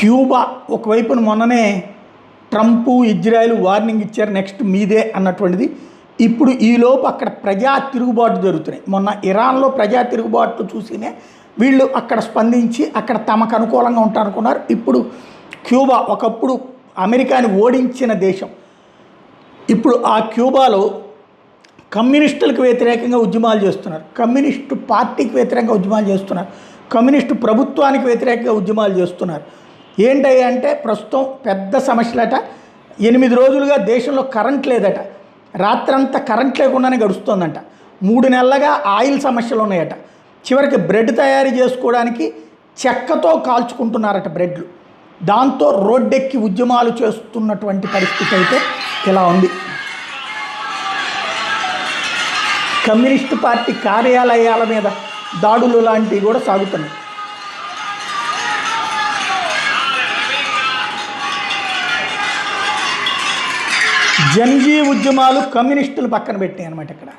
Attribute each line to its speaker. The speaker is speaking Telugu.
Speaker 1: క్యూబా ఒకవైపున మొన్ననే ట్రంప్ ఇజ్రాయెల్ వార్నింగ్ ఇచ్చారు, నెక్స్ట్ మీదే అన్నటువంటిది. ఇప్పుడు ఈలోపు అక్కడ ప్రజా తిరుగుబాటు జరుగుతున్నాయి. మొన్న ఇరాన్లో ప్రజా తిరుగుబాట్లు చూసినే వీళ్ళు అక్కడ స్పందించి అక్కడ తమకు అనుకూలంగా ఉంటారనుకున్నారు. ఇప్పుడు క్యూబా ఒకప్పుడు అమెరికాని ఓడించిన దేశం. ఇప్పుడు ఆ క్యూబాలో కమ్యూనిస్టులకు వ్యతిరేకంగా ఉద్యమాలు చేస్తున్నారు, కమ్యూనిస్టు పార్టీకి వ్యతిరేకంగా ఉద్యమాలు చేస్తున్నారు, కమ్యూనిస్టు ప్రభుత్వానికి వ్యతిరేకంగా ఉద్యమాలు చేస్తున్నారు. ఏంటయ్యా అంటే ప్రస్తుతం పెద్ద సమస్యలట. 8 రోజులుగా దేశంలో కరెంట్ లేదట, రాత్రంతా కరెంట్ లేకుండానే గడుస్తుందంట. 3 నెలలుగా ఆయిల్ సమస్యలు ఉన్నాయట. చివరికి బ్రెడ్ తయారు చేసుకోవడానికి చెక్కతో కాల్చుకుంటున్నారట బ్రెడ్లు. దాంతో రోడ్డెక్కి ఉద్యమాలు చేస్తున్నటువంటి పరిస్థితి అయితే ఇలా ఉంది. కమ్యూనిస్టు పార్టీ కార్యాలయాల మీద దాడులు లాంటివి కూడా సాగుతున్నాయి. జన్జీ ఉద్యమాలు కమ్యూనిస్టులు పక్కన పెట్టాయి అన్నమాట ఇక్కడ.